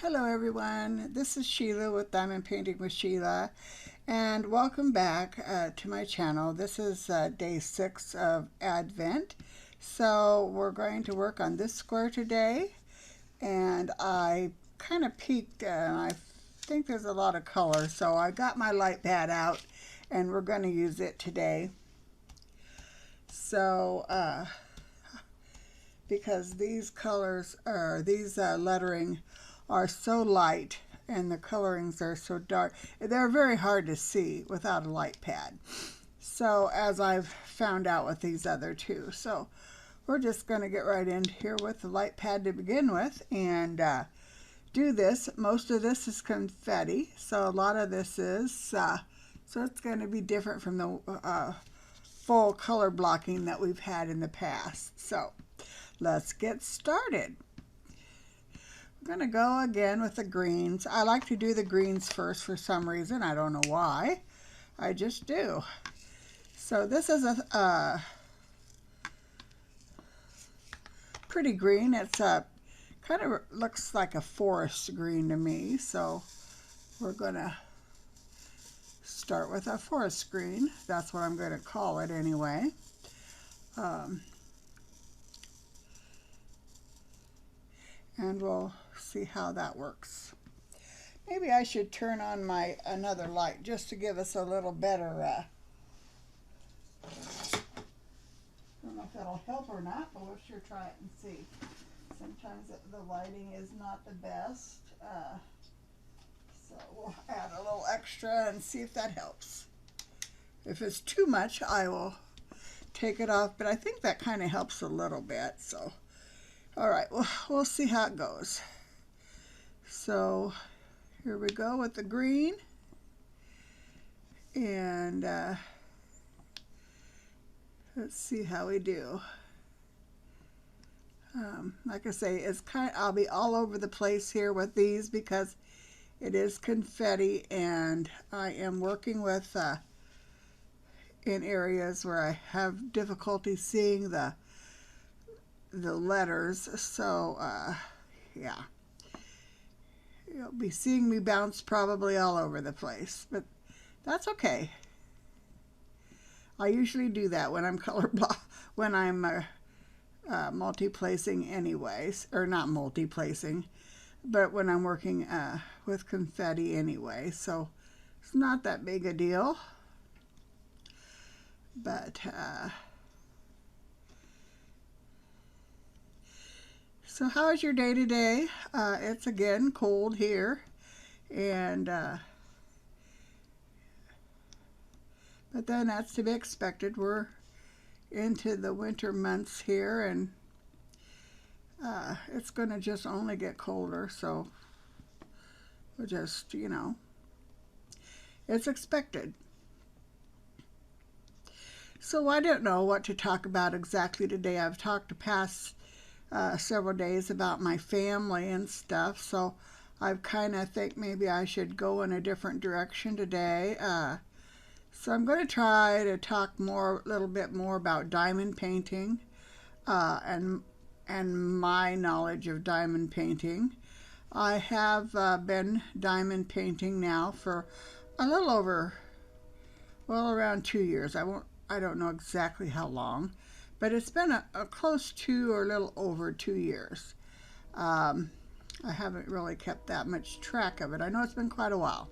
Hello everyone, this is Sheila with Diamond Painting with Sheila, and welcome back to my channel. This is day 6 of Advent, so we're going to work on this square today, and I kind of peeked and I think there's a lot of color, so I got my light pad out and we're going to use it today. So because these colors are lettering are so light and the colorings are so dark, they're very hard to see without a light pad. So as I've found out with these other two, so we're just going to get right in here with the light pad to begin with and do this. Most of this is confetti, so a lot of this is so it's going to be different from the full color blocking that we've had in the past. So let's get started. I'm going to go again with the greens. I like to do the greens first for some reason. I don't know why. I just do. So this is a pretty green. It's a kind of looks like a forest green to me. So we're going to start with a forest green. That's what I'm going to call it anyway. And we'll see how that works. Maybe I should turn on my another light just to give us a little better I don't know if that'll help or not, but we'll sure try it and see. Sometimes the lighting is not the best, so we'll add a little extra and see if that helps. If it's too much, I will take it off, but I think that kind of helps a little bit. So all right, well, we'll see how it goes. So here we go with the green. And let's see how we do. Like I say, I'll be all over the place here with these because it is confetti and I am working with in areas where I have difficulty seeing the letters, so yeah, you'll be seeing me bounce probably all over the place, but that's okay. I usually do that when I'm when I'm multi-placing anyways, or not multi-placing, but when I'm working with confetti anyway, so it's not that big a deal. But so how is your day today? It's again cold here, and but then that's to be expected. We're into the winter months here, and it's going to just only get colder, so we'll just, it's expected. So I don't know what to talk about exactly today. I've talked the past several days about my family and stuff, so I kind of think maybe I should go in a different direction today. So I'm going to try to talk a little bit more about diamond painting and my knowledge of diamond painting. I have been diamond painting now for a little over, well, around 2 years. I don't know exactly how long, but it's been a close to or a little over 2 years. I haven't really kept that much track of it. I know it's been quite a while,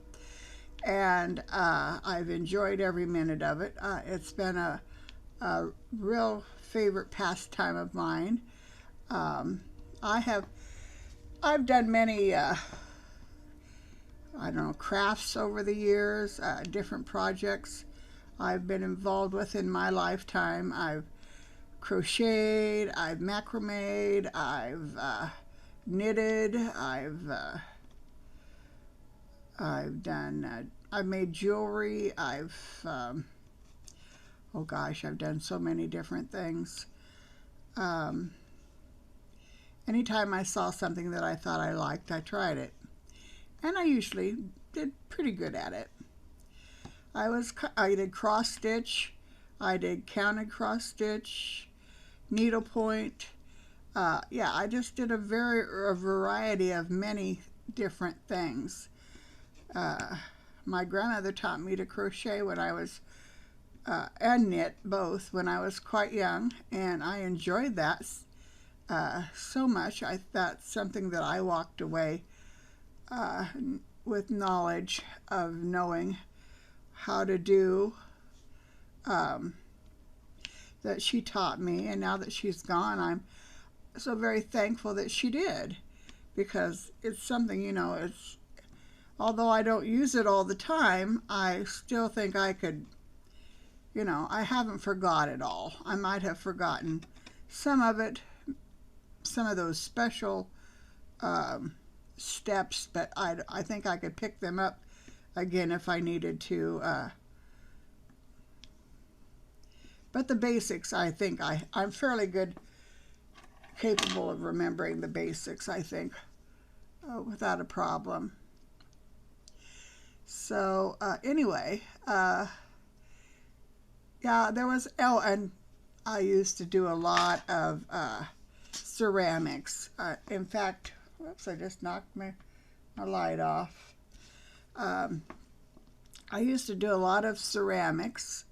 and I've enjoyed every minute of it. It's been a real favorite pastime of mine. I've done many I don't know, crafts over the years, different projects I've been involved with in my lifetime. I've crocheted, I've macrameed, I've knitted, I've done, I've made jewelry, oh gosh, I've done so many different things. Anytime I saw something that I thought I liked, I tried it. And I usually did pretty good at it. I did cross stitch, I did counted cross stitch, needlepoint. Yeah, I just did a variety of many different things. My grandmother taught me to crochet when I was and knit both when I was quite young, and I enjoyed that so much. That's something that I walked away with knowledge of knowing how to do, that she taught me, and now that she's gone, I'm so very thankful that she did, because it's something, it's, although I don't use it all the time, I still think I could, I haven't forgot it all. I might have forgotten some of it, some of those special steps, but I think I could pick them up again if I needed to. But the basics, I think I'm fairly good, capable of remembering the basics, I think, without a problem. So anyway, yeah, there was, and I used to do a lot of ceramics. In fact, whoops, I just knocked my light off. I used to do a lot of ceramics.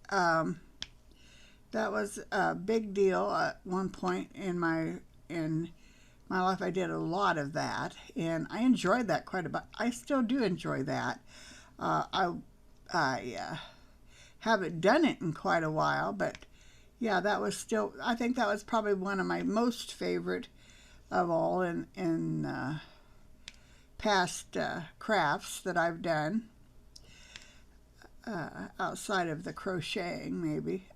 That was a big deal at one point in my life. I did a lot of that, and I enjoyed that quite a bit. I still do enjoy that. I haven't done it in quite a while, but yeah, that was still, I think that was probably one of my most favorite of all in past crafts that I've done, outside of the crocheting maybe.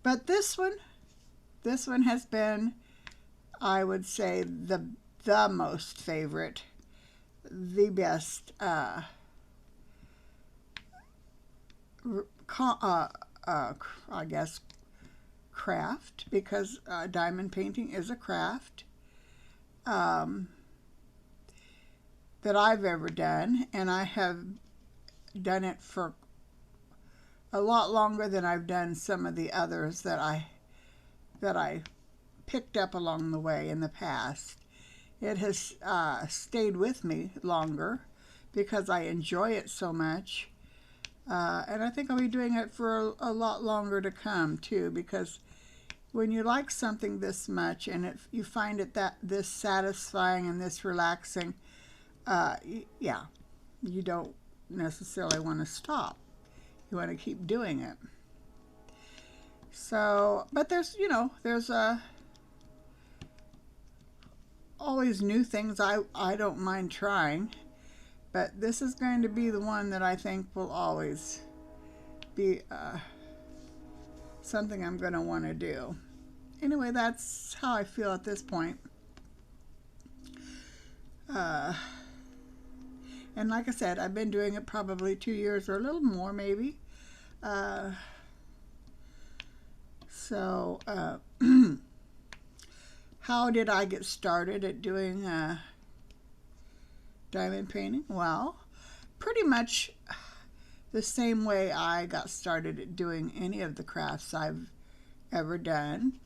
But this one has been, I would say, the most favorite, the best I guess craft, because diamond painting is a craft that I've ever done, and I have done it for a lot longer than I've done some of the others that I picked up along the way in the past. It has stayed with me longer because I enjoy it so much. And I think I'll be doing it for a lot longer to come too, because when you like something this much and you find it this satisfying and this relaxing, yeah, you don't necessarily want to stop. You want to keep doing it. So, but there's always new things I don't mind trying, but this is going to be the one that I think will always be something I'm going to want to do. Anyway, that's how I feel at this point. And like I said, I've been doing it probably 2 years or a little more maybe. So how did I get started at doing diamond painting? Well, pretty much the same way I got started at doing any of the crafts I've ever done.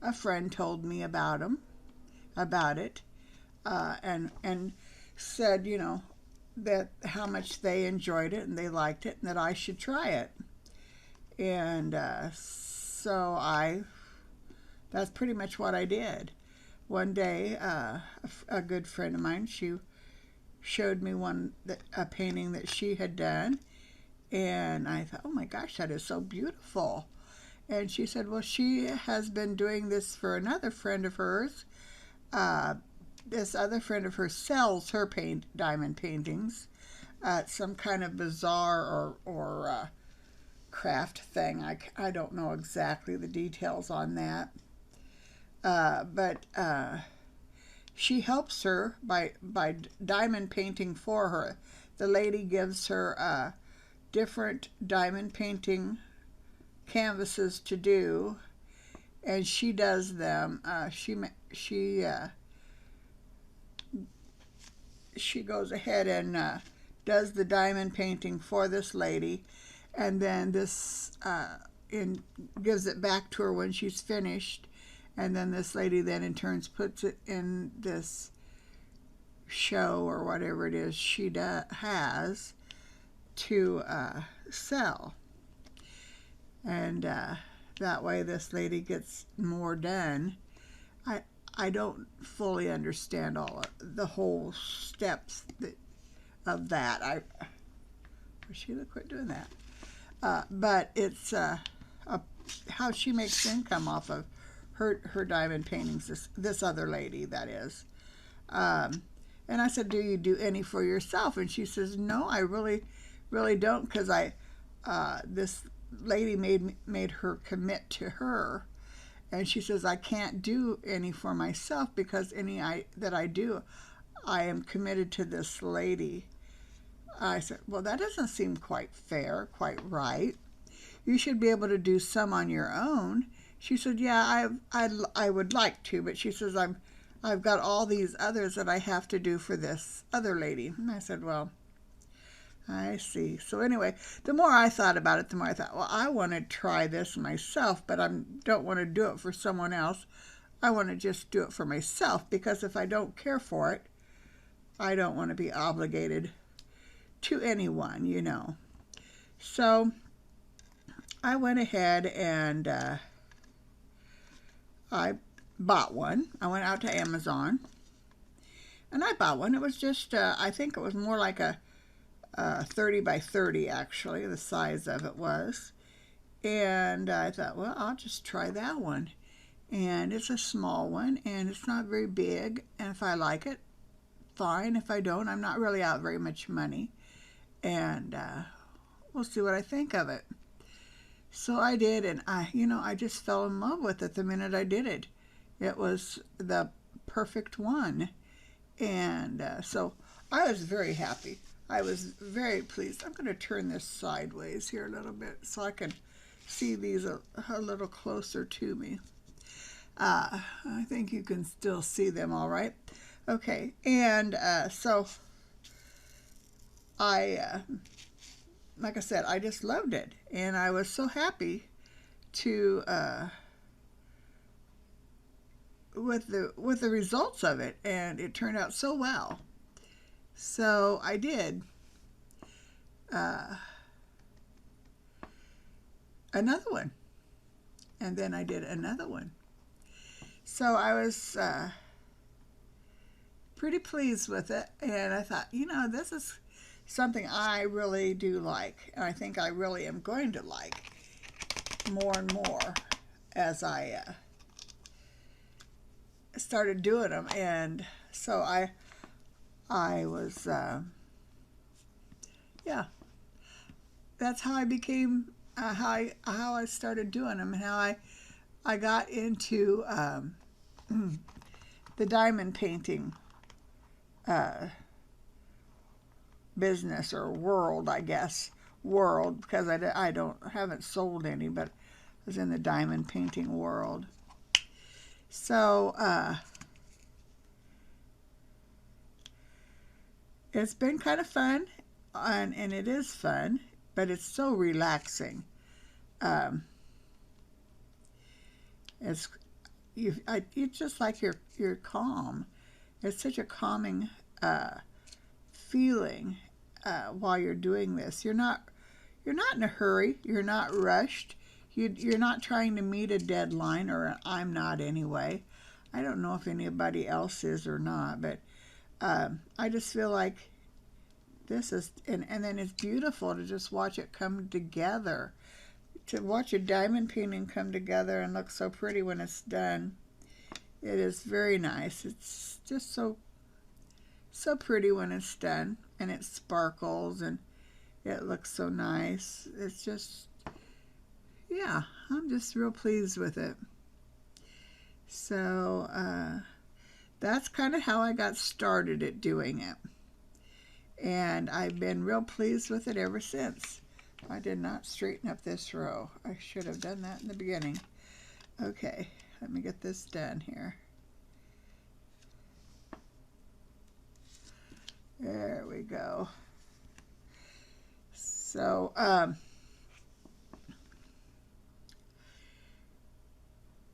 A friend told me about it, and said, that how much they enjoyed it and they liked it and that I should try it. And so that's pretty much what I did. One day, a good friend of mine, she showed me a painting that she had done, and I thought, oh my gosh, that is so beautiful. And she said, well, she has been doing this for another friend of hers. This other friend of hers sells her diamond paintings at some kind of bazaar or craft thing. I don't know exactly the details on that. But she helps her by diamond painting for her. The lady gives her different diamond painting canvases to do, and she does them. She goes ahead and does the diamond painting for this lady, and then gives it back to her when she's finished, and then this lady then in turns puts it in this show or whatever it is she has to sell. And that way this lady gets more done. I, I don't fully understand all of the whole steps of that. Sheila, quit doing that. But it's how she makes income off of her diamond paintings. This other lady, that is. And I said, "Do you do any for yourself?" And she says, "No, I really don't, because this lady made her commit to her." And she says, "I can't do any for myself because any that I do, I am committed to this lady." I said, "Well, that doesn't seem quite fair, quite right. You should be able to do some on your own." She said, "Yeah, I would like to, but," she says, I've got all these others that I have to do for this other lady." And I said, "Well, I see." So anyway, the more I thought about it, the more I thought, well, I want to try this myself, but I don't want to do it for someone else. I want to just do it for myself, because if I don't care for it, I don't want to be obligated to anyone, you know. So I went ahead and I bought one. I went out to Amazon and I bought one. It was just, I think it was more like a 30 by 30, actually, the size of it was. And I thought, well, I'll just try that one. And it's a small one, and it's not very big. And if I like it, fine. If I don't, I'm not really out very much money. And we'll see what I think of it. So I did, and I just fell in love with it the minute I did it. It was the perfect one. And so I was very happy. I was very pleased. I'm going to turn this sideways here a little bit so I can see these a little closer to me. I think you can still see them all right. Okay, and so like I said, I just loved it, and I was so happy to with the results of it, and it turned out so well. So I did another one, and then I did another one. So I was pretty pleased with it, and I thought, this is something I really do like, and I think I really am going to like more and more as I started doing them. And so I was yeah, that's how I became how I started doing them, and how I got into the diamond painting business, or world, I guess. World, because I haven't sold any, but I was in the diamond painting world. So it's been kind of fun, and it is fun, but it's so relaxing. It's it's just like you're calm. It's such a calming feeling while you're doing this. You're not in a hurry. You're not rushed. You're not trying to meet a deadline, or I'm not anyway. I don't know if anybody else is or not, but I just feel like this is, and then it's beautiful to just watch it come together. To watch a diamond painting come together and look so pretty when it's done. It is very nice. It's just so pretty when it's done, and it sparkles and it looks so nice. It's just, yeah, I'm just real pleased with it. So that's kind of how I got started at doing it, and I've been real pleased with it ever since. I did not straighten up this row. I should have done that in the beginning. Okay, let me get this done here. There we go. So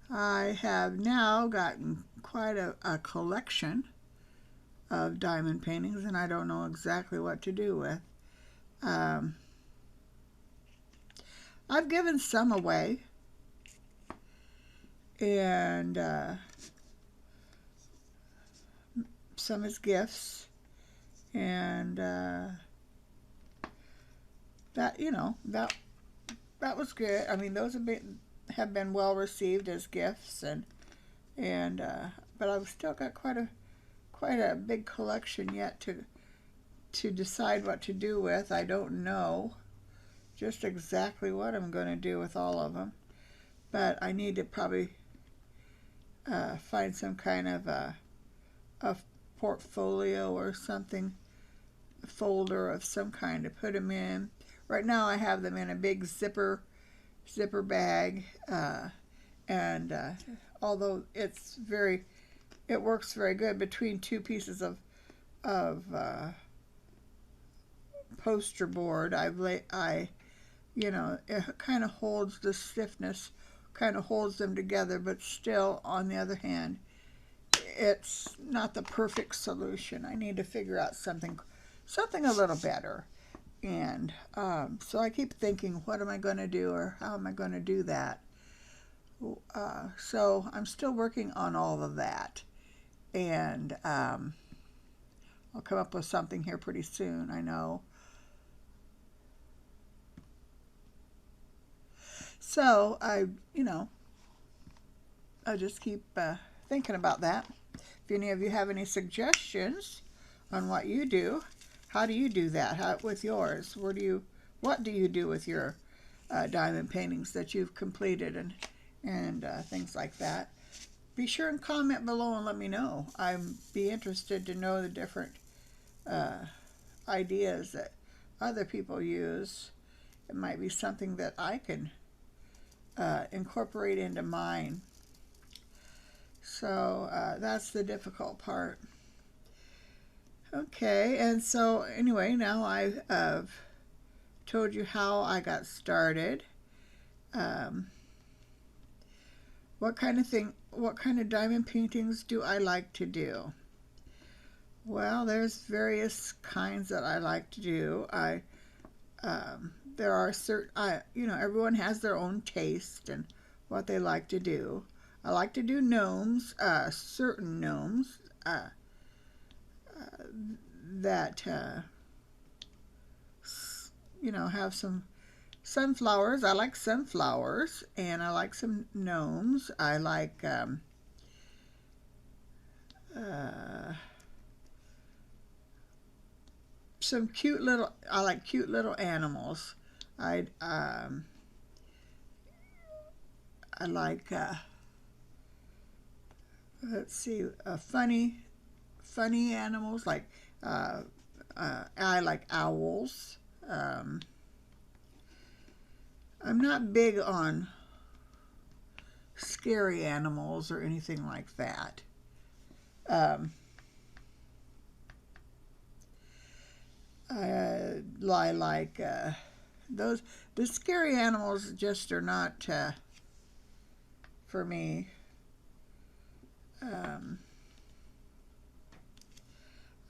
I have now gotten quite a collection of diamond paintings, and I don't know exactly what to do with. Um, I've given some away, and some as gifts, and that that was good. I mean, those have been well received as gifts, and but I've still got quite a big collection yet to decide what to do with. I don't know just exactly what I'm going to do with all of them, but I need to probably find some kind of a portfolio or something, a folder of some kind to put them in. Right now I have them in a big zipper bag, and although it works very good between two pieces of poster board. It kind of holds the stiffness, kind of holds them together, but still, on the other hand, it's not the perfect solution. I need to figure out something a little better. And so I keep thinking, what am I going to do, or how am I going to do that? So I'm still working on all of that. And I'll come up with something here pretty soon, I know. So I just keep thinking about that. If any of you have any suggestions on what you do, how do you do that? With yours? What do you do with your diamond paintings that you've completed and things like that? Be sure and comment below and let me know. I'd be interested to know the different ideas that other people use. It might be something that I can incorporate into mine. So that's the difficult part. Okay, and so anyway, now I've told you how I got started. What kind of diamond paintings do I like to do? Well, there's various kinds that I like to do. There are everyone has their own taste and what they like to do. I like to do gnomes, certain gnomes that have some sunflowers. I like sunflowers, and I like some gnomes. I like some cute little. I like cute little animals. I like let's see, funny animals like I like owls. I'm not big on scary animals or anything like that. I like the scary animals just are not for me.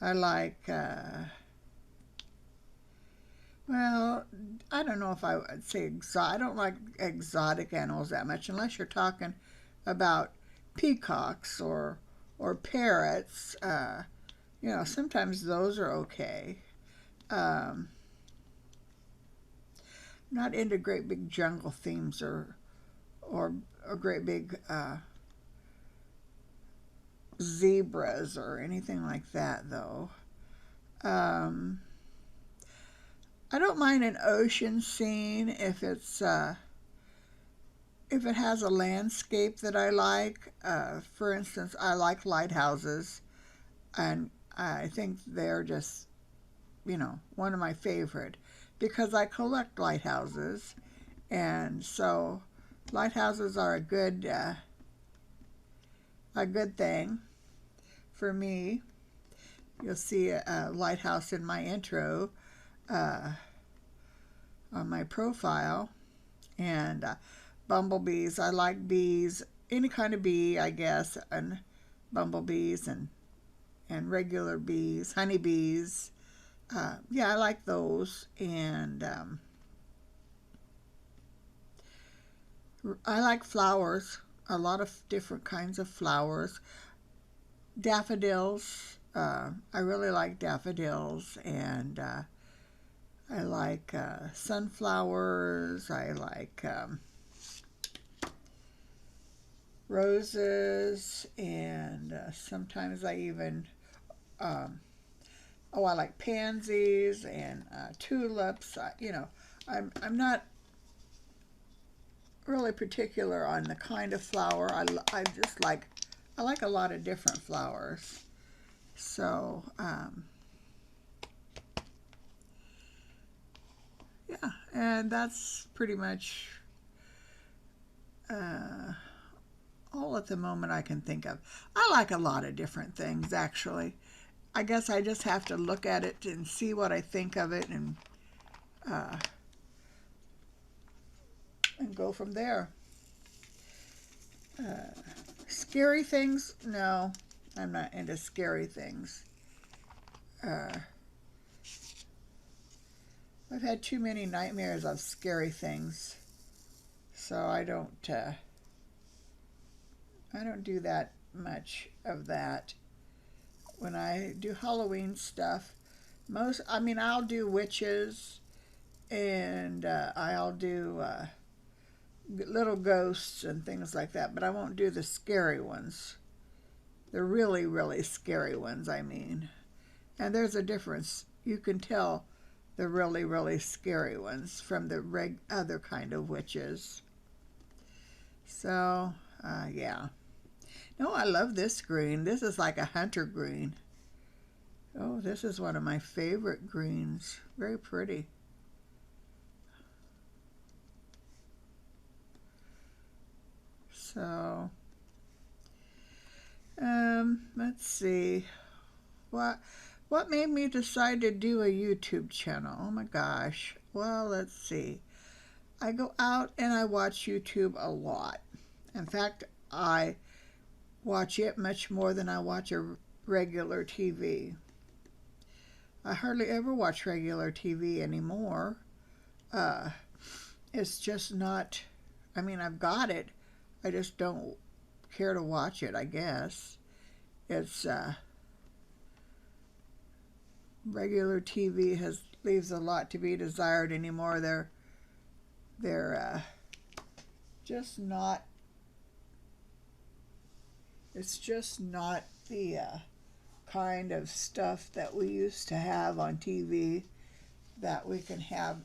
I like well, I don't know if I would say exotic. I don't like exotic animals that much unless you're talking about peacocks or parrots. Sometimes those are okay. Not into great big jungle themes or great big zebras or anything like that, though. I don't mind an ocean scene if it has a landscape that I like. For instance, I like lighthouses, and I think they're just, one of my favorite because I collect lighthouses, and so lighthouses are a good thing for me. You'll see a lighthouse in my intro on my profile, and bumblebees. I like bees, any kind of bee, I guess, and bumblebees and regular bees, honeybees. Yeah, I like those. And I like flowers, a lot of different kinds of flowers. Daffodils. I really like daffodils, and I like sunflowers. I like roses, and sometimes I even, um, oh, I like pansies and tulips. I'm not really particular on the kind of flower. I just like, I like a lot of different flowers. So, yeah, and that's pretty much uh, all at the moment I can think of. I like a lot of different things, actually. I guess I just have to look at it and see what I think of it, uh, and go from there. Uh, Scary things? No, I'm not into scary things. Uh, I've had too many nightmares of scary things, so I don't do that much of that. When I do Halloween stuff, I'll do witches, and I'll do little ghosts and things like that, but I won't do the scary ones. The really, really scary ones, I mean. And there's a difference. You can tell the really, really scary ones from the other kind of witches. So, yeah. No, I love this green. This is like a hunter green. Oh, this is one of my favorite greens. Very pretty. So, let's see. What made me decide to do a YouTube channel? Oh my gosh. Well, let's see. I go out and I watch YouTube a lot. In fact, I watch it much more than I watch a regular TV. I hardly ever watch regular TV anymore. Uh, it's just not, I mean, I've got it. I just don't care to watch it, I guess. It's, regular TV leaves a lot to be desired anymore. They're just not, it's just not the kind of stuff that we used to have on TV that we can have,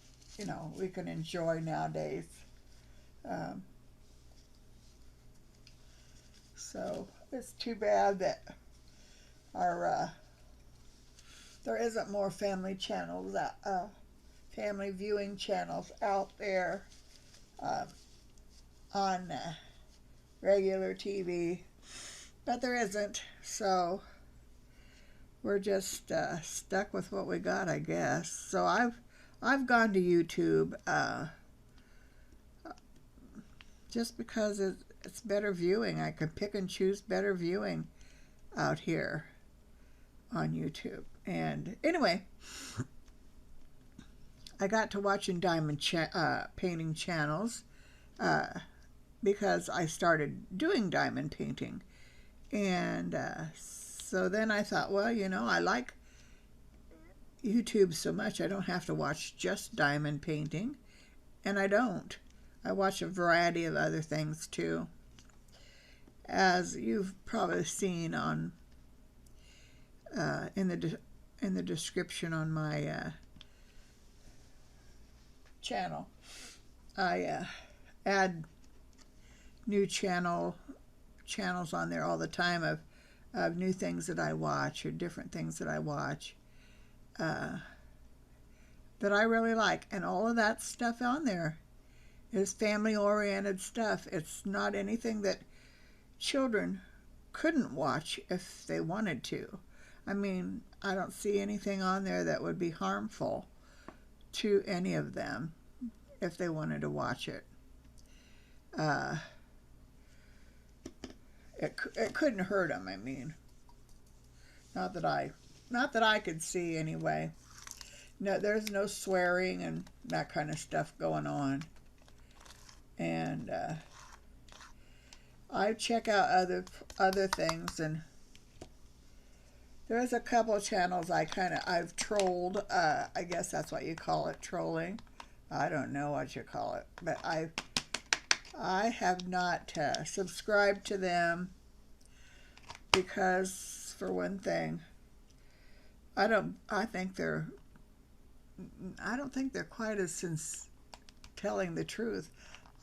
we can enjoy nowadays. Um, so it's too bad that our there isn't more family viewing channels out there on regular TV, but there isn't. So we're just stuck with what we got, I guess. So I've gone to YouTube just because it's better viewing. I can pick and choose better viewing out here on YouTube. And anyway, I got to watching diamond painting channels because I started doing diamond painting. And so then I thought, well, I like YouTube so much I don't have to watch just diamond painting. And I don't. I watch a variety of other things too. As you've probably seen on in the description on my channel, I add new channels on there all the time of new things that I watch or different things that I watch that I really like, and all of that stuff on there is family-oriented stuff. It's not anything that children couldn't watch if they wanted to. I mean, I don't see anything on there that would be harmful to any of them if they wanted to watch it. It couldn't hurt them, I mean. Not that I, not that I could see anyway. No, there's no swearing and that kind of stuff going on. And I check out other things, and there's a couple channels I've trolled. I guess that's what you call it, trolling. I don't know what you call it, but I have not subscribed to them because, for one thing, I don't think they're quite as telling the truth.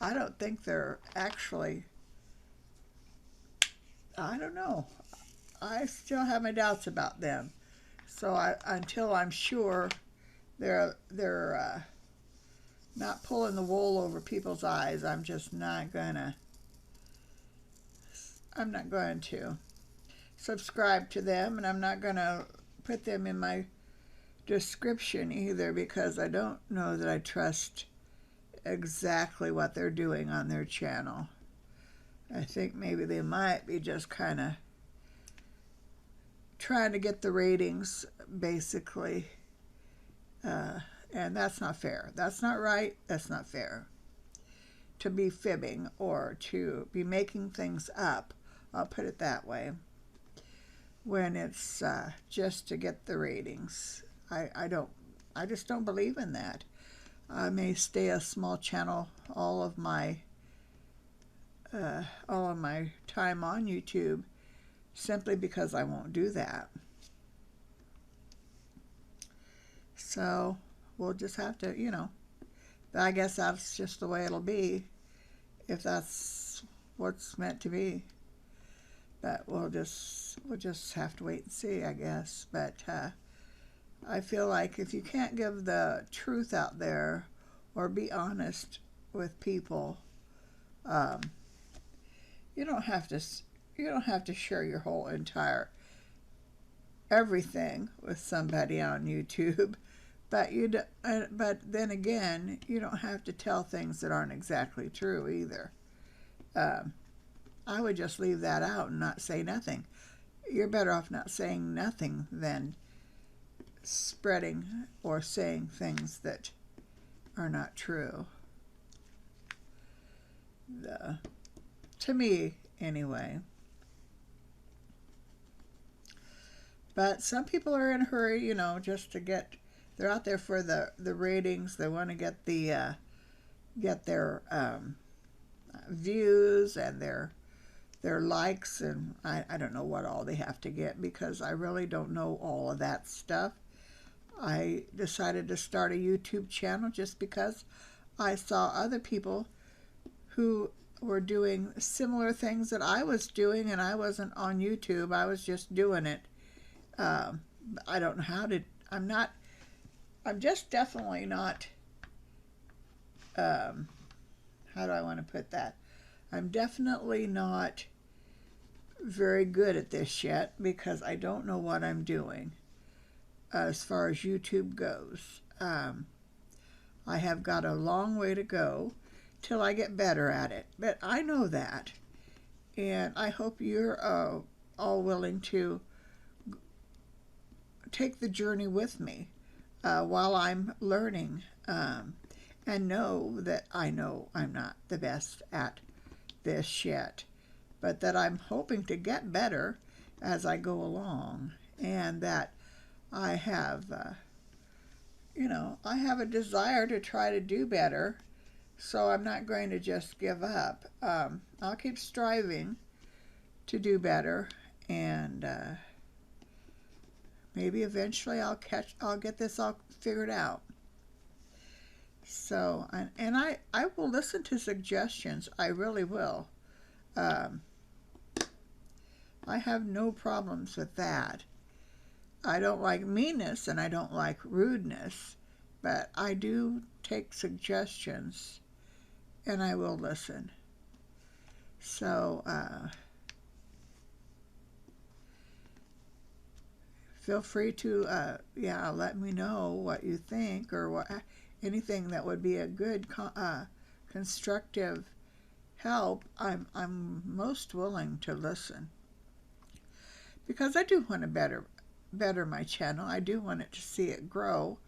I don't think they're actually. I don't know. I still have my doubts about them. So until I'm sure they're not pulling the wool over people's eyes, I'm not going to subscribe to them, and I'm not going to put them in my description either, because I don't know that I trust exactly what they're doing on their channel. I think maybe they might be just kind of trying to get the ratings, basically. And that's not fair. That's not right. That's not fair. To be fibbing or to be making things up, I'll put it that way, when it's just to get the ratings. I just don't believe in that. I may stay a small channel all of my time on YouTube simply because I won't do that. So we'll just have to, I guess that's just the way it'll be, if that's what's meant to be. But we'll just have to wait and see, I guess. But I feel like if you can't give the truth out there or be honest with people, you don't have to share your whole entire everything with somebody on YouTube. But then again, you don't have to tell things that aren't exactly true either. I would just leave that out and not say nothing. You're better off not saying nothing than spreading or saying things that are not true. To me, anyway. But some people are in a hurry, just to get. They're out there for the ratings. They want to get their views and their likes, and I don't know what all they have to get, because I really don't know all of that stuff. I decided to start a YouTube channel just because I saw other people who were doing similar things that I was doing, and I wasn't on YouTube. I was just doing it. I don't know how to. I'm just definitely not. How do I want to put that? I'm definitely not very good at this yet, because I don't know what I'm doing as far as YouTube goes. I have got a long way to go till I get better at it, but I know that, and I hope you're all willing to take the journey with me while I'm learning, and know that I know I'm not the best at this yet, but that I'm hoping to get better as I go along, and that I have, I have a desire to try to do better, so I'm not going to just give up. I'll keep striving to do better, and maybe eventually I'll get this all figured out. So, and I will listen to suggestions. I really will. I have no problems with that. I don't like meanness and I don't like rudeness, but I do take suggestions and I will listen. So, feel free to, let me know what you think, or anything that would be a good constructive help. I'm most willing to listen, because I do want to better my channel. I do want it to see it grow,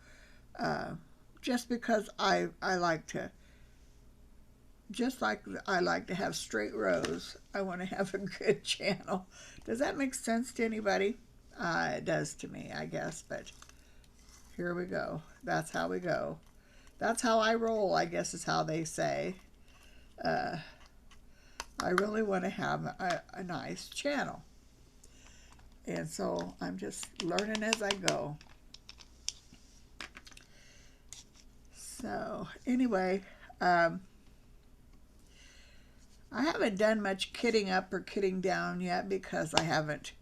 just because I like to, just like I like to have straight rows, I want to have a good channel. Does that make sense to anybody? It does to me, I guess, but here we go. That's how we go. That's how I roll, I guess is how they say. I really want to have a nice channel. And so I'm just learning as I go. So anyway, I haven't done much kitting up or kitting down yet because I haven't.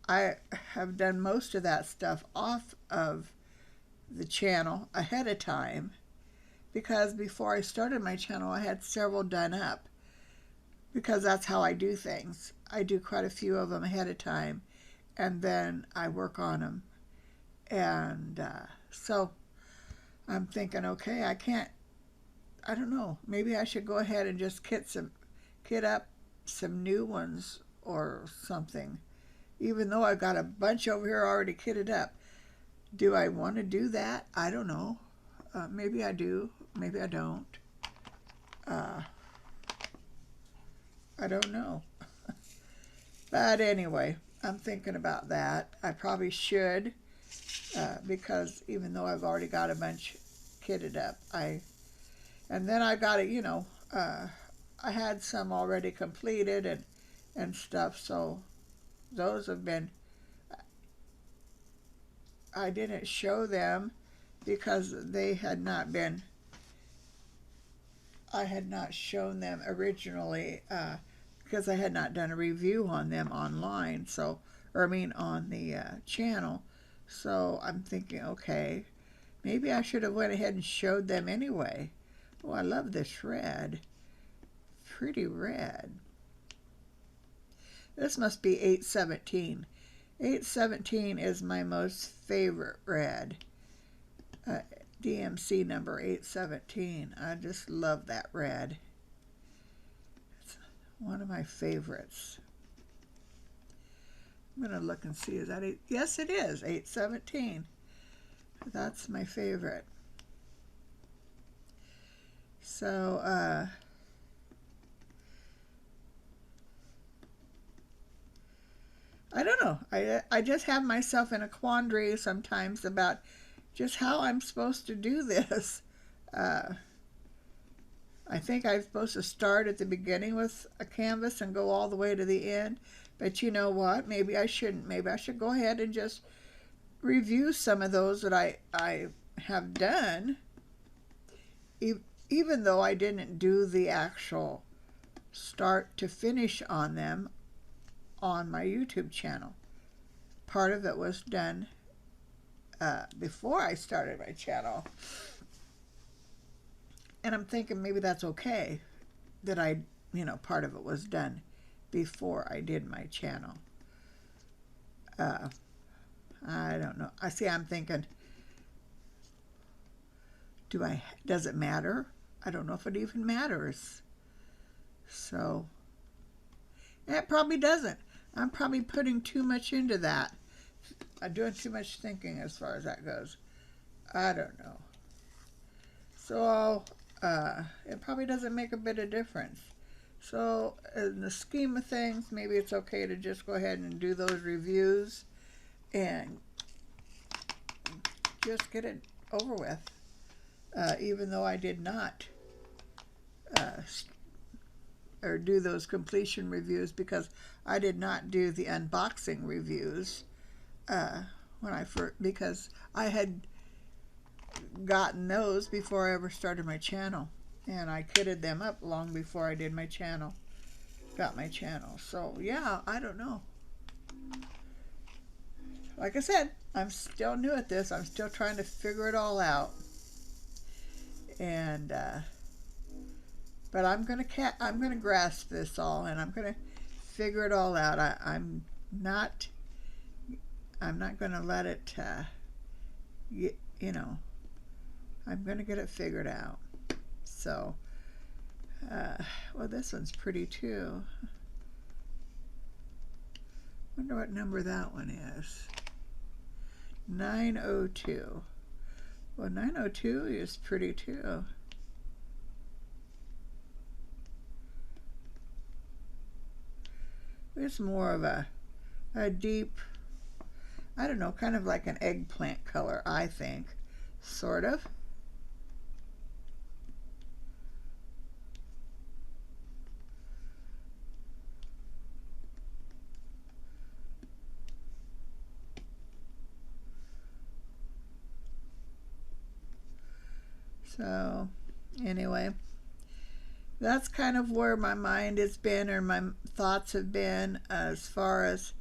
I have done most of that stuff off of the channel ahead of time, because before I started my channel I had several done up, because that's how I do things. I do quite a few of them ahead of time and then I work on them. And so I'm thinking, okay, I don't know, maybe I should go ahead and just kit up some new ones or something, even though I've got a bunch over here already kitted up. Do I want to do that? I don't know. Maybe I do, maybe I don't. I don't know. But anyway, I'm thinking about that. I probably should, because even though I've already got a bunch kitted up, and then I got it, you know, I had some already completed and stuff, so those have been, I didn't show them because they had not been, I had not shown them originally, because I had not done a review on them online, so, or I mean on the channel. So I'm thinking, okay, maybe I should have went ahead and showed them anyway. Oh, I love this red. Pretty red. This must be 817. 817 is my most favorite red. DMC number 817. I just love that red. It's one of my favorites. I'm going to look and see, is that 8? Yes, it is 817. That's my favorite. So, I don't know. I just have myself in a quandary sometimes about just how I'm supposed to do this. I think I'm supposed to start at the beginning with a canvas and go all the way to the end. But you know what? Maybe I shouldn't. Maybe I should go ahead and just review some of those that I have done, even though I didn't do the actual start to finish on them on my YouTube channel. Part of it was done before I started my channel. And I'm thinking maybe that's okay that part of it was done before I did my channel. I don't know. I'm thinking, does it matter? I don't know if it even matters. So, it probably doesn't. I'm probably putting too much into that. I'm doing too much thinking as far as that goes. I don't know. So, it probably doesn't make a bit of difference. So, in the scheme of things, maybe it's okay to just go ahead and do those reviews and just get it over with. Even though I did not or do those completion reviews, because I did not do the unboxing reviews because I had gotten those before I ever started my channel, and I kitted them up long before I did my channel, got my channel. So yeah, I don't know. Like I said, I'm still new at this. I'm still trying to figure it all out, and but I'm gonna grasp this all, and I'm gonna figure it all out. I'm not gonna let it I'm gonna get it figured out. So well, this one's pretty too. Wonder what number that one is. 902. Well, 902 is pretty too. It's more of a deep, I don't know, kind of like an eggplant color, I think. Sort of. So, anyway, that's kind of where my mind has been, or my thoughts have been, as far as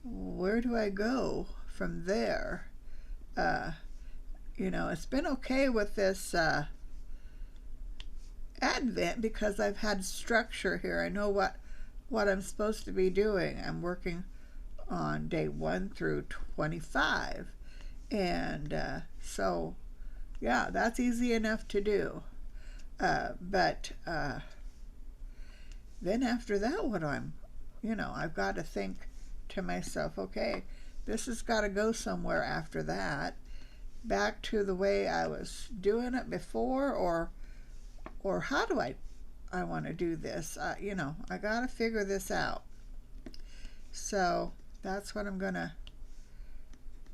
where do I go from there. It's been okay with this Advent because I've had structure here. I know what I'm supposed to be doing. I'm working on day 1 through 25, and so yeah, that's easy enough to do. But then after that, I've got to think to myself, okay, this has got to go somewhere after that. Back to the way I was doing it before, or how do I want to do this? I got to figure this out. So that's what I'm going to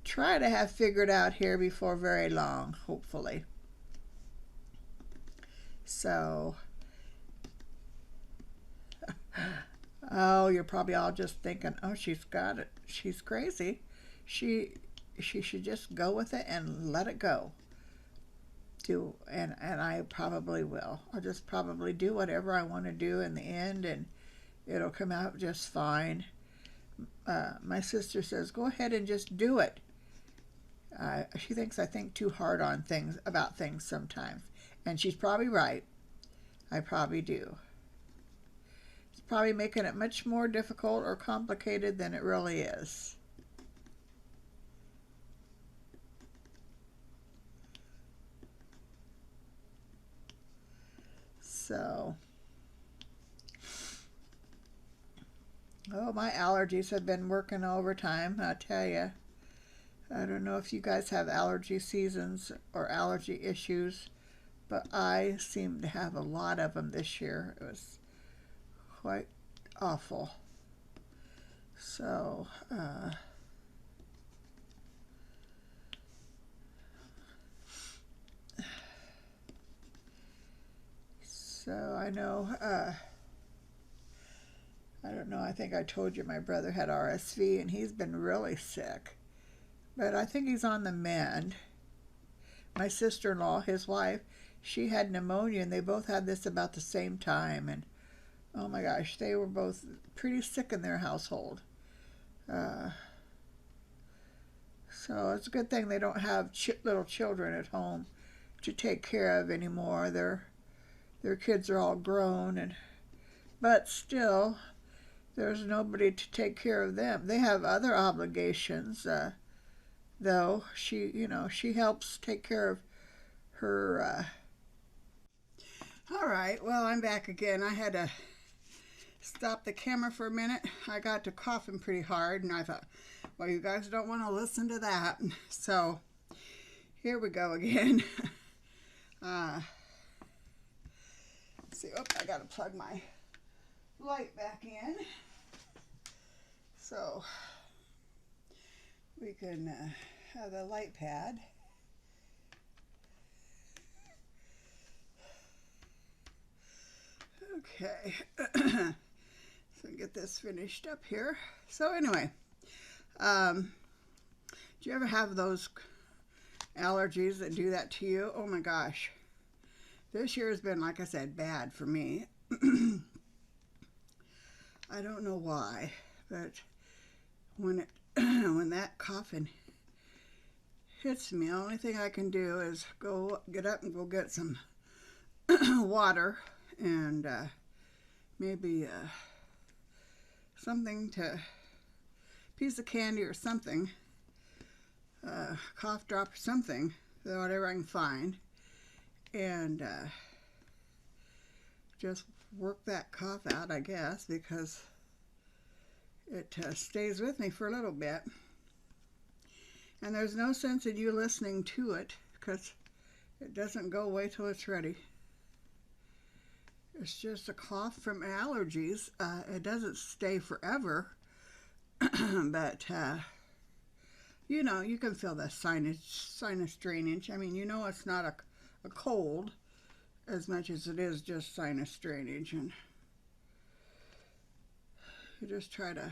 try to have figured out here before very long, hopefully. So, oh, you're probably all just thinking, oh, she's got it. She's crazy. She should just go with it and let it go. And I probably will. I'll just probably do whatever I want to do in the end, and it'll come out just fine. My sister says, go ahead and just do it. She thinks I think too hard on about things sometimes. And she's probably right. I probably do. It's probably making it much more difficult or complicated than it really is. So, oh, my allergies have been working overtime, I tell you. I don't know if you guys have allergy seasons or allergy issues, but I seem to have a lot of them this year. It was quite awful. So, I know, I don't know, I think I told you my brother had RSV and he's been really sick. But I think he's on the mend. My sister-in-law, his wife, she had pneumonia, and they both had this about the same time. And oh my gosh, they were both pretty sick in their household. So it's a good thing they don't have little children at home to take care of anymore. Their kids are all grown, but still, there's nobody to take care of them. They have other obligations. Though she helps take care of her. All right, well, I'm back again. I had to stop the camera for a minute. I got to coughing pretty hard, and I thought, well, you guys don't want to listen to that. So here we go again. See, I got to plug my light back in. So we can have the light pad. Okay, so get this finished up here. So anyway, do you ever have those allergies that do that to you? Oh my gosh, this year has been, like I said, bad for me. I don't know why, but when that coughing hits me, the only thing I can do is get up and go get some water and maybe piece of candy or something, cough drop or something, whatever I can find, and just work that cough out, I guess, because it stays with me for a little bit. And there's no sense in you listening to it because it doesn't go away till it's ready. It's just a cough from allergies. It doesn't stay forever, but you know, you can feel the sinus drainage. I mean, you know, it's not a cold as much as it is just sinus drainage, and you just try to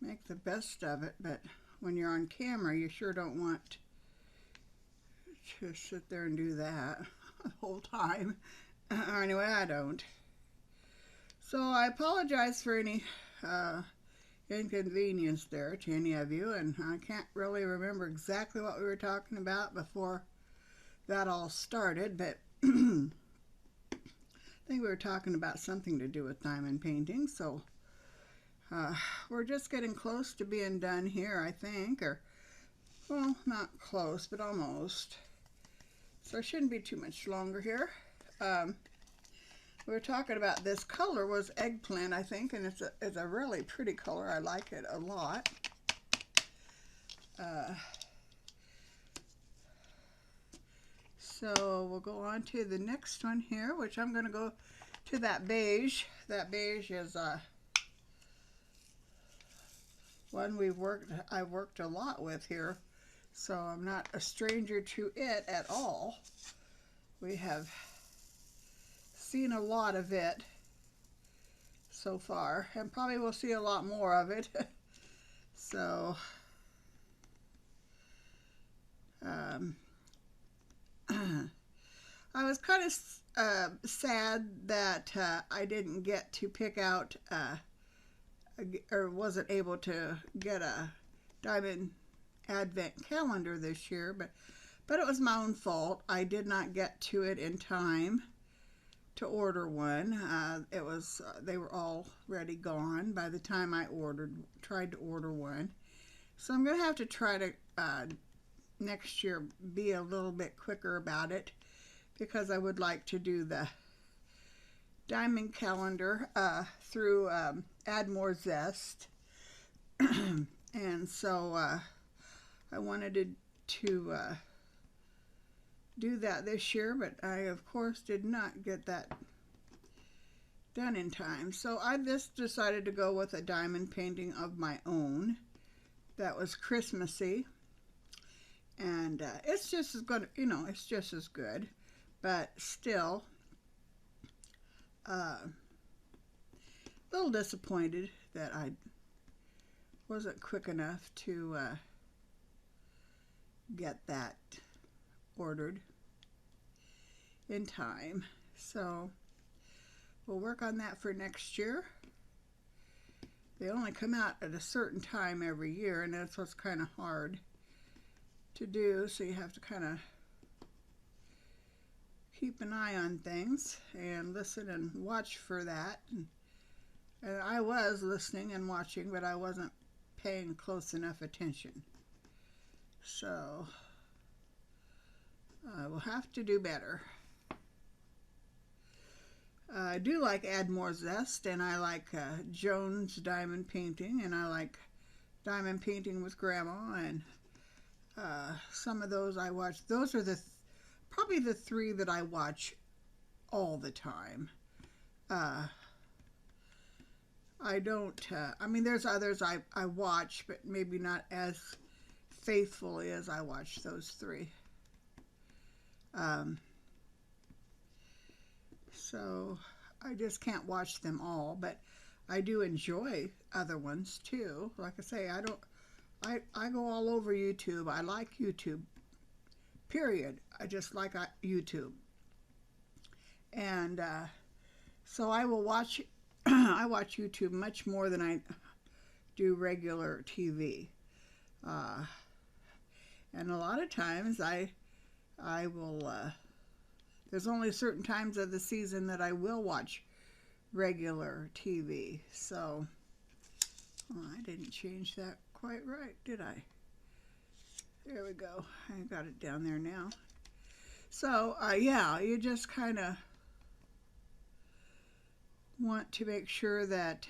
make the best of it. But when you're on camera, you sure don't want to sit there and do that the whole time. Anyway, I don't. So I apologize for any inconvenience there to any of you, and I can't really remember exactly what we were talking about before that all started, but I think we were talking about something to do with diamond painting. So we're just getting close to being done here, I think, or well, not close, but almost. So it shouldn't be too much longer here. We were talking about this color was eggplant, I think, and it's a really pretty color. I like it a lot. So we'll go on to the next one here, which I'm going to go to that beige. That beige is one I've worked a lot with here, so I'm not a stranger to it at all. We have seen a lot of it so far, and probably we'll see a lot more of it. So I was kind of sad that I didn't get to pick out or wasn't able to get a diamond advent calendar this year, but it was my own fault. I did not get to it in time to order one. They were already gone by the time I tried to order one. So I'm going to have to try to next year be a little bit quicker about it, because I would like to do the diamond calendar through Add More Zest. And so I wanted to do that this year, but I of course did not get that done in time. So I just decided to go with a diamond painting of my own that was Christmassy, and it's just as good, you know, it's just as good, but still a little disappointed that I wasn't quick enough to get that ordered in time. So we'll work on that for next year. They only come out at a certain time every year, and that's what's kind of hard to do, so you have to kind of keep an eye on things and listen and watch for that. And I was listening and watching, but I wasn't paying close enough attention. So I will have to do better. I do like Add More Zest, and I like Joan's diamond painting, and I like diamond painting with Grandma, and some of those I watch. Those are probably the three that I watch all the time. I don't, I mean, there's others I watch, but maybe not as faithfully as I watch those three. So I just can't watch them all, but I do enjoy other ones too. Like I say, I go all over YouTube. I like YouTube, period. I just like YouTube. And so I will watch, I watch YouTube much more than I do regular TV. And a lot of times I will, there's only certain times of the season that I will watch regular TV. So, I didn't change that quite right, did I? There we go. I got it down there now. So, yeah, you just kind of want to make sure that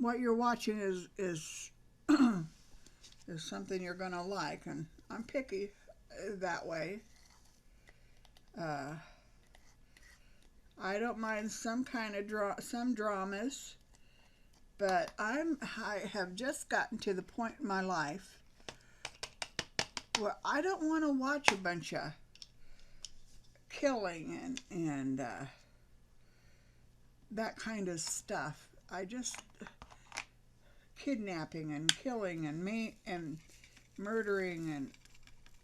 what you're watching is is something you're gonna like, and I'm picky that way. Uh, I don't mind some kind of some dramas, but I have just gotten to the point in my life where I don't want to watch a bunch of killing and that kind of stuff. I just kidnapping and killing and murdering, and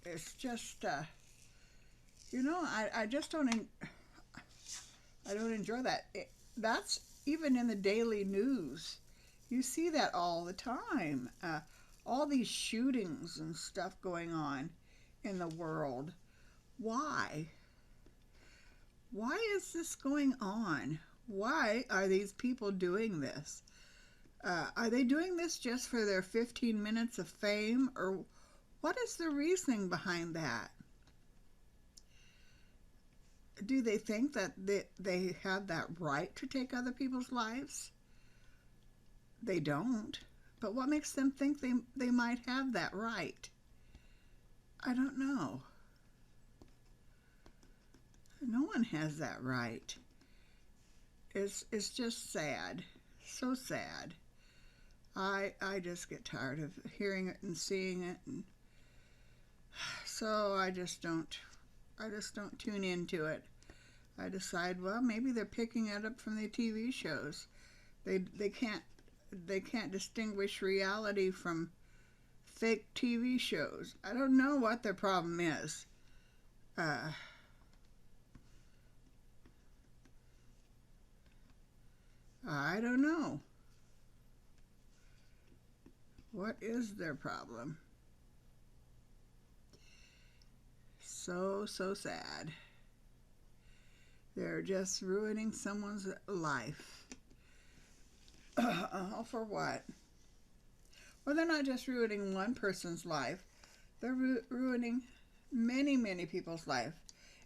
it's just I just I don't enjoy that. That's even in the daily news. You see that all the time. All these shootings and stuff going on in the world. Why? Why is this going on? Why are these people doing this? Are they doing this just for their 15 minutes of fame? Or what is the reasoning behind that? Do they think that they have that right to take other people's lives? They don't. But what makes them think they might have that right? I don't know. No one has that right. It's just sad. So sad. I just get tired of hearing it and seeing it, and so I just don't tune into it. I decide, well, maybe they're picking it up from the TV shows. They can't distinguish reality from fake TV shows. I don't know what their problem is. I don't know. What is their problem? So sad. They're just ruining someone's life. All for what? Well, they're not just ruining one person's life. They're ruining many people's life.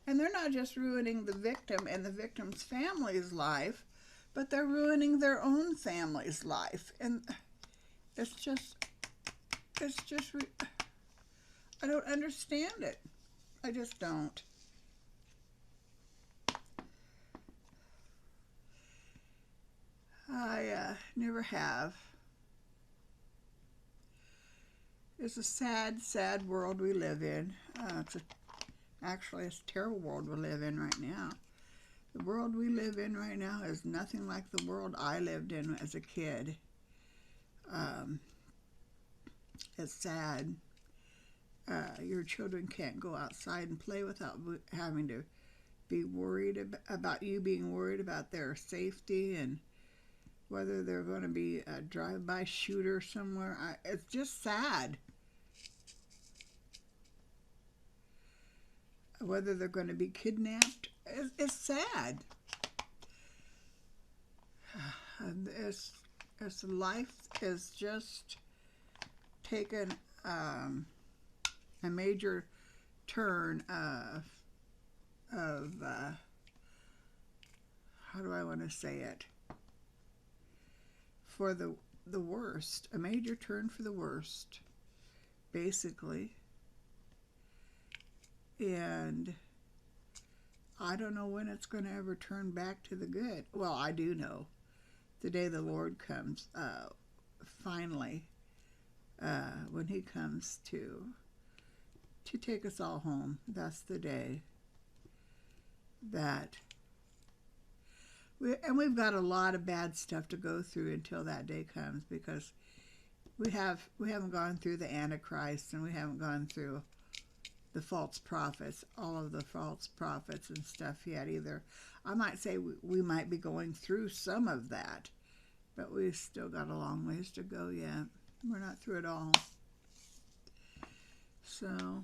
And they're not just ruining the victim and the victim's family's life, but they're ruining their own family's life. And it's just, I don't understand it. I just don't. I never have. It's a sad world we live in. Actually, it's a terrible world we live in right now. The world we live in right now is nothing like the world I lived in as a kid. It's sad. Your children can't go outside and play without having to be worried about you being worried about their safety and whether they're going to be a drive-by shooter somewhere. It's just sad. Whether they're going to be kidnapped, it's sad. It's life is just taken a major turn of how do I want to say it? For the worst, a major turn for the worst, basically. And I don't know when it's going to ever turn back to the good. Well, I do know. The day the Lord comes, finally, when He comes to take us all home, that's the day that we've got a lot of bad stuff to go through until that day comes, because we haven't gone through the Antichrist, and we haven't gone through the false prophets, all of the false prophets and stuff yet either. I might say we might be going through some of that, but we've still got a long ways to go yet. We're not through it all. So,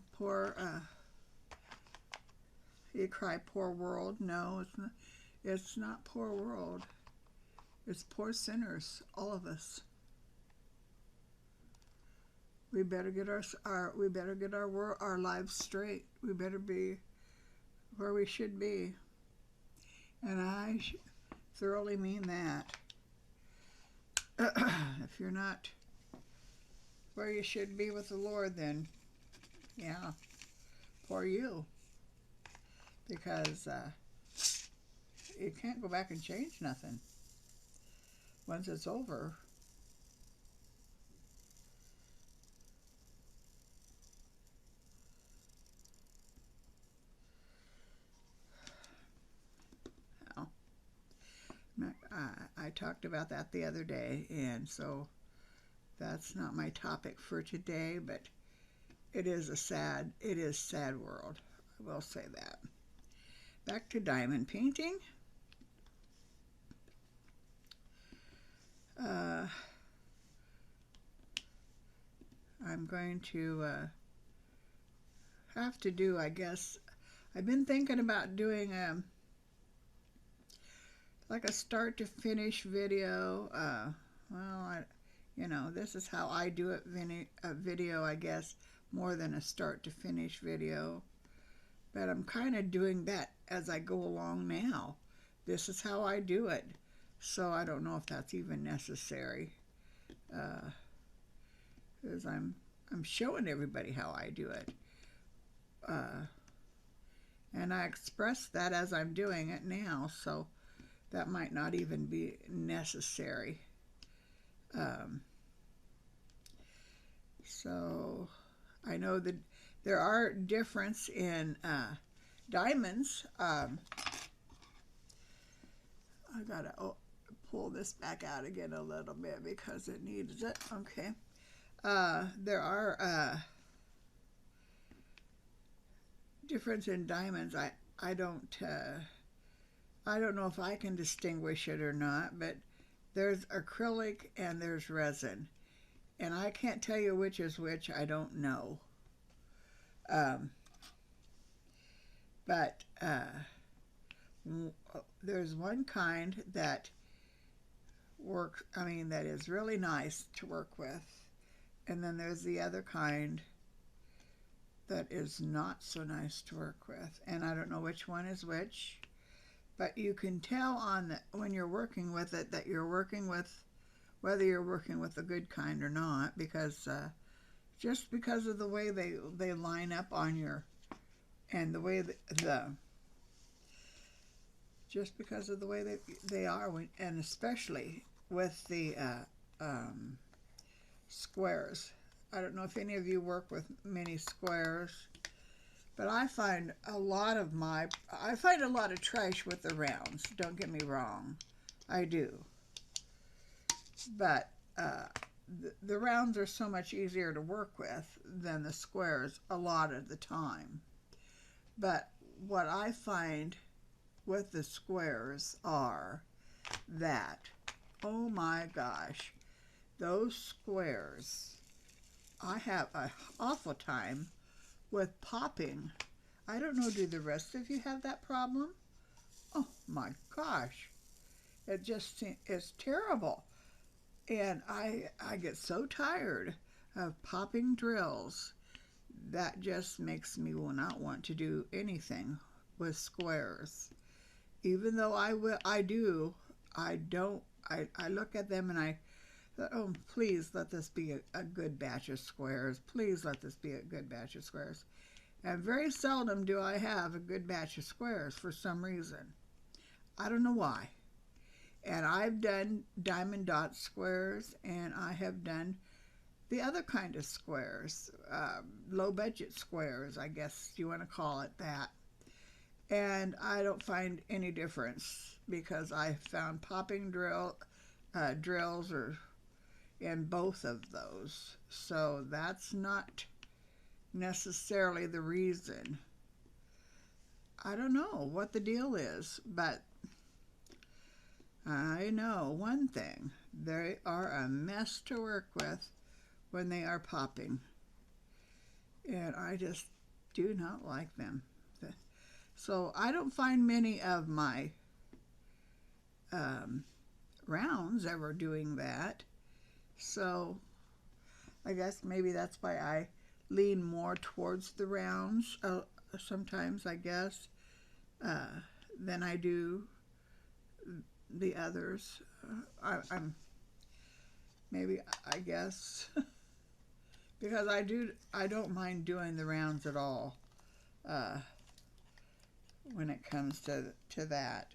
you cry, poor world. No, it's not poor world. It's poor sinners, all of us. We better get our lives straight. We better be where we should be. And I thoroughly mean that. if you're not where you should be with the Lord, then yeah, for you, because you can't go back and change nothing once it's over. Well, I talked about that the other day, and so that's not my topic for today, but it is sad world. I will say that. Back to diamond painting. Uh, I'm going to have to do, I guess, I've been thinking about doing like a start to finish video. This is how I do it, a video, I guess, more than a start to finish video. But I'm kind of doing that as I go along now. This is how I do it. So I don't know if that's even necessary. Because I'm showing everybody how I do it. And I express that as I'm doing it now, so that might not even be necessary. So I know that there are difference in diamonds. I gotta pull this back out again a little bit because it needs it. Okay. There are difference in diamonds. I don't know if I can distinguish it or not, but there's acrylic and there's resin, and I can't tell you which is which. I don't know. But there's one kind that works. I mean, that is really nice to work with, and then there's the other kind that is not so nice to work with, and I don't know which one is which. But you can tell when you're working with it that you're working with, whether you're working with the good kind or not, because just because of the way they line up on your, and the way just because of the way they are, and especially with the squares. I don't know if any of you work with many squares, but I find a lot of trash with the rounds. Don't get me wrong, I do. But the rounds are so much easier to work with than the squares a lot of the time. But what I find with the squares are that, oh my gosh, those squares, I have an awful time with popping. I don't know, do the rest of you have that problem? Oh my gosh, it's terrible. And I get so tired of popping drills. That just makes me not want to do anything with squares. Even though I look at them and I thought, oh, please let this be a good batch of squares. Please let this be a good batch of squares. And very seldom do I have a good batch of squares for some reason. I don't know why. And I've done diamond dot squares, and I have done the other kind of squares, low budget squares, I guess you want to call it that. And I don't find any difference because I found popping drills are in both of those. So that's not necessarily the reason. I don't know what the deal is, but I know one thing. They are a mess to work with when they are popping. And I just do not like them. So I don't find many of my rounds ever doing that. So I guess maybe that's why I lean more towards the rounds sometimes, I guess, than I do the others. maybe, I guess, because I don't mind doing the rounds at all uh, when it comes to that.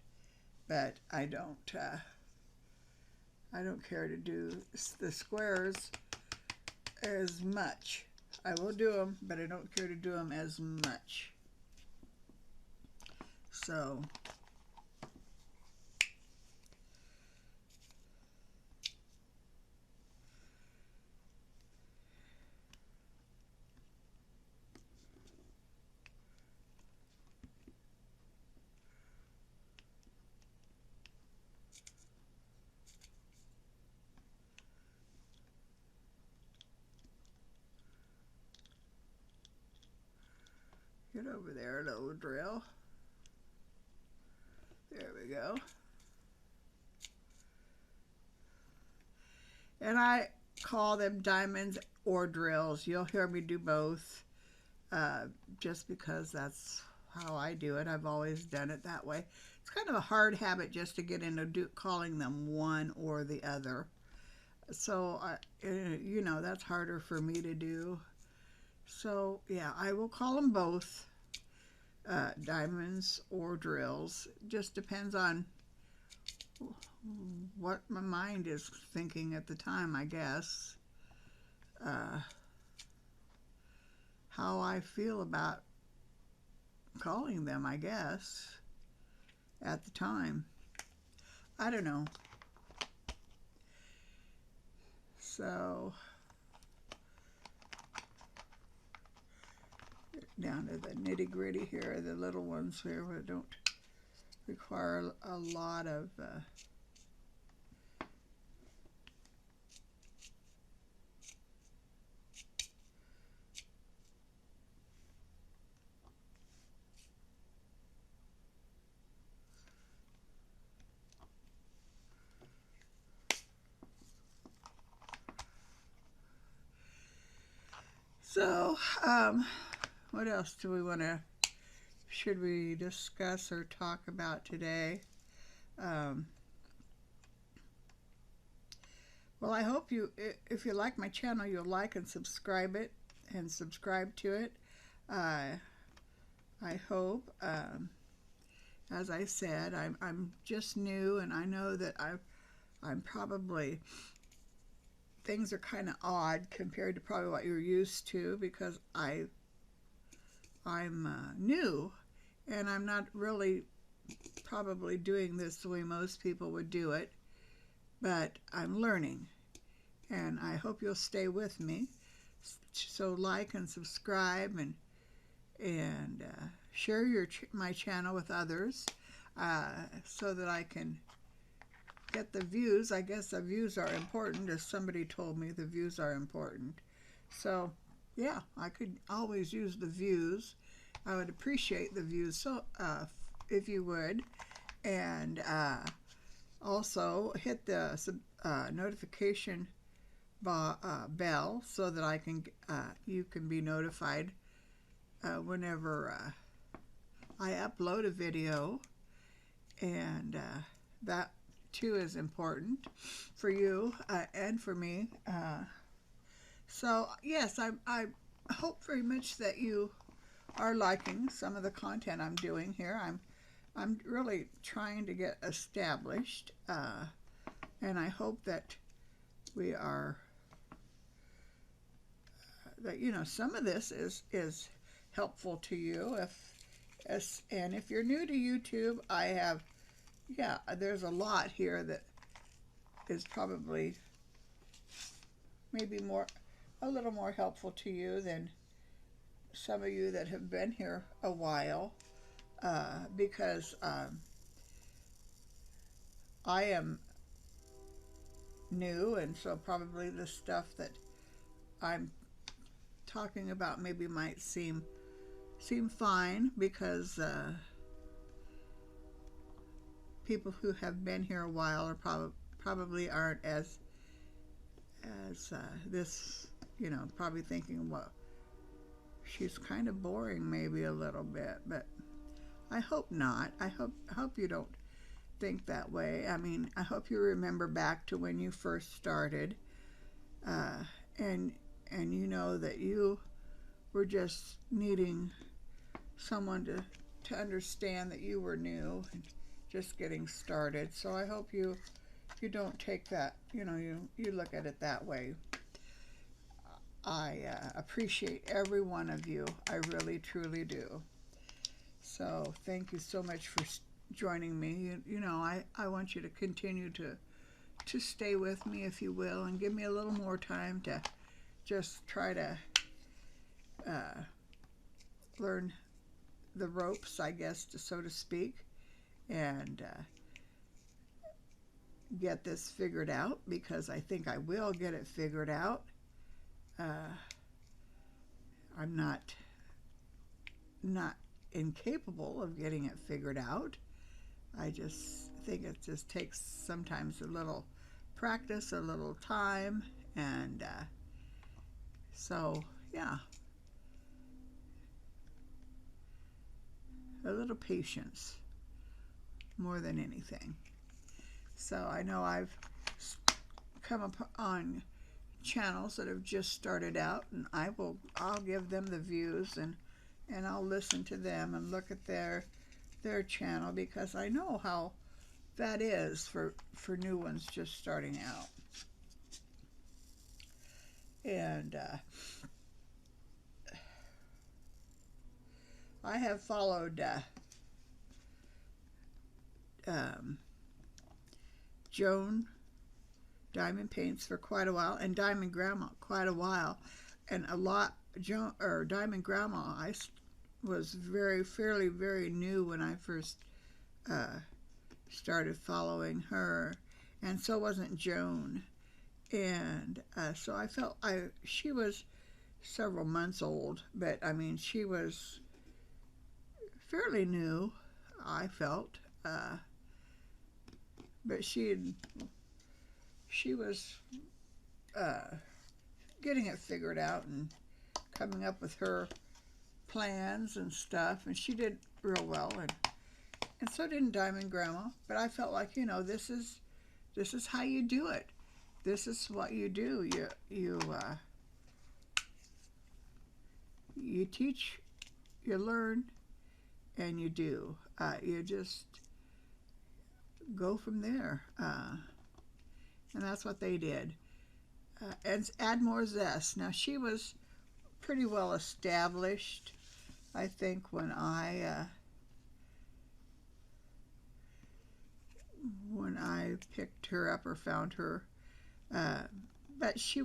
But I don't care to do the squares as much. I will do them, but I don't care to do them as much. So get over there, little drill. There we go. And I call them diamonds or drills. You'll hear me do both just because that's how I do it. I've always done it that way. It's kind of a hard habit just to get into calling them one or the other. So, you know, that's harder for me to do. So, yeah, I will call them both diamonds or drills. Just depends on what my mind is thinking at the time, I guess. How I feel about calling them, I guess, at the time. I don't know. So, down to the nitty-gritty here, the little ones here that don't require a lot of so, what else do we want to, should we discuss or talk about today? Well, I hope you, if you like my channel, you'll like and subscribe to it. I hope, as I said, I'm just new, and I know that I'm probably, things are kind of odd compared to probably what you're used to, because I'm new, and I'm not really probably doing this the way most people would do it, but I'm learning, and I hope you'll stay with me. So like and subscribe, and share my channel with others, so that I can get the views. I guess the views are important, as somebody told me the views are important. So yeah, I could always use the views. I would appreciate the views, so if you would, and also hit the notification bell so that I can you can be notified whenever I upload a video, and that too is important for you and for me. So yes, I hope very much that you are liking some of the content I'm doing here. I'm really trying to get established, and I hope that we are, that, you know, some of this is helpful to you. And if you're new to YouTube, there's a lot here that is probably maybe a little more helpful to you than some of you that have been here a while, because I am new, and so probably the stuff that I'm talking about maybe might seem fine, because people who have been here a while are probably aren't as this, you know, probably thinking, well, she's kind of boring maybe a little bit, but I hope not. I hope you don't think that way. I mean, I hope you remember back to when you first started. uh, and you know that you were just needing someone to understand that you were new and just getting started. So I hope you don't take that, you look at it that way. I appreciate every one of you. I really, truly do. So thank you so much for joining me. I want you to continue to stay with me, if you will, and give me a little more time to just try to uh, learn the ropes, I guess, so to speak, and get this figured out, because I think I will get it figured out. I'm not incapable of getting it figured out. I just think it just takes sometimes a little practice, a little time, and so yeah, a little patience more than anything. So I know I've come on channels that have just started out, and I'll give them the views, and I'll listen to them and look at their channel, because I know how that is for new ones just starting out. And I have followed Joan Diamond Paints for quite a while, and Diamond Grandma quite a while, and Diamond Grandma I was fairly very new when I first started following her, and so wasn't Joan. And so I felt she was several months old, but I mean she was fairly new, I felt, but she was getting it figured out and coming up with her plans and stuff, and she did real well, and so did Diamond Grandma. But I felt like, this is how you do it. This is what you do. You teach, you learn, and you do. You just go from there, and that's what they did. And add more zest. Now she was pretty well established, I think, when I picked her up or found her. But she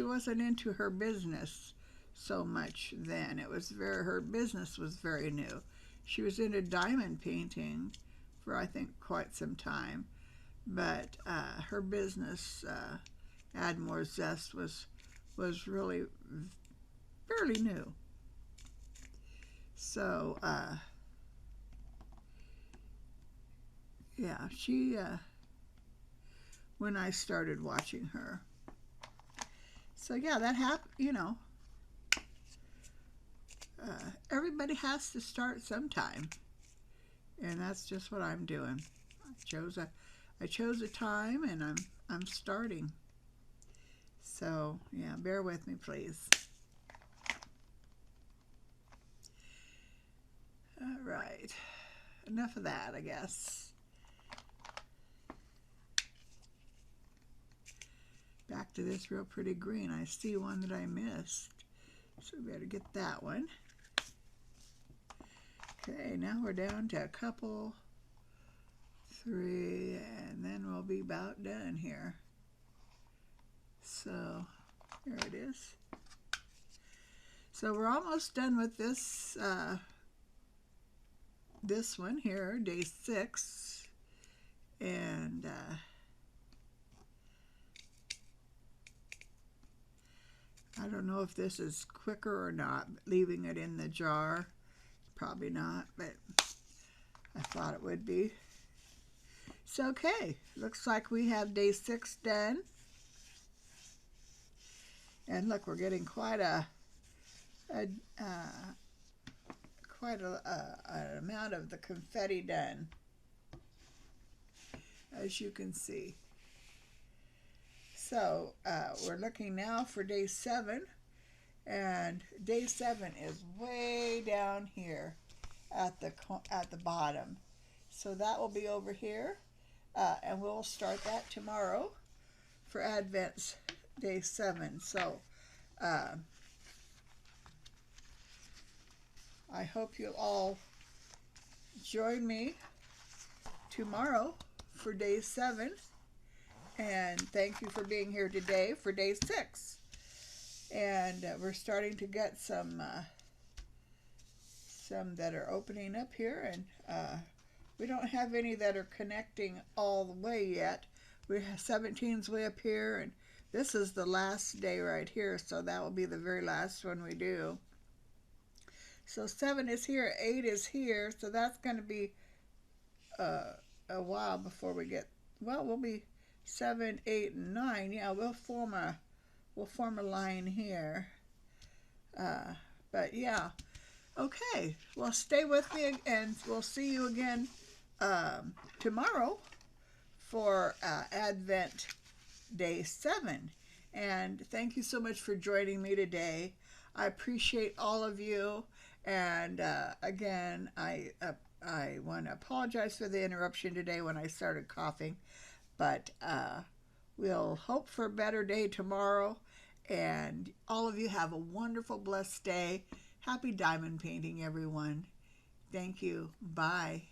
wasn't into her business so much then. Her business was very new. She was into diamond painting for, I think, quite some time, but her business, Add More Zest, was really fairly new. So yeah, she when I started watching her. So yeah, that happened. Everybody has to start sometime, and that's just what I'm doing. I chose a time, and I'm starting. So yeah, bear with me, please. All right, enough of that, I guess. Back to this real pretty green. I see one that I missed, so we better get that one. Okay, now we're down to a couple, 3, and then we'll be about done here. So here it is. So we're almost done with this this one here, day 6, and I don't know if this is quicker or not, leaving it in the jar. Probably not, but I thought it would be. So okay, looks like we have day 6 done. And look, we're getting quite an amount of the confetti done, as you can see. So we're looking now for day 7, and day 7 is way down here at the bottom. So that will be over here, and we'll start that tomorrow for Advent day 7. So uh, I hope you'll all join me tomorrow for day 7. And thank you for being here today for day 6. And we're starting to get some that are opening up here, and we don't have any that are connecting all the way yet. We have 17's way up here, and this is the last day right here, so that will be the very last one we do. So 7 is here, 8 is here, so that's going to be a while before we get, well, we'll be 7, 8, and 9. Yeah, we'll form a line here. But yeah, okay. Well, stay with me, and we'll see you again tomorrow for Advent Day 7. And thank you so much for joining me today. I appreciate all of you. And again, I want to apologize for the interruption today when I started coughing. But we'll hope for a better day tomorrow. And all of you have a wonderful, blessed day. Happy diamond painting, everyone. Thank you. Bye.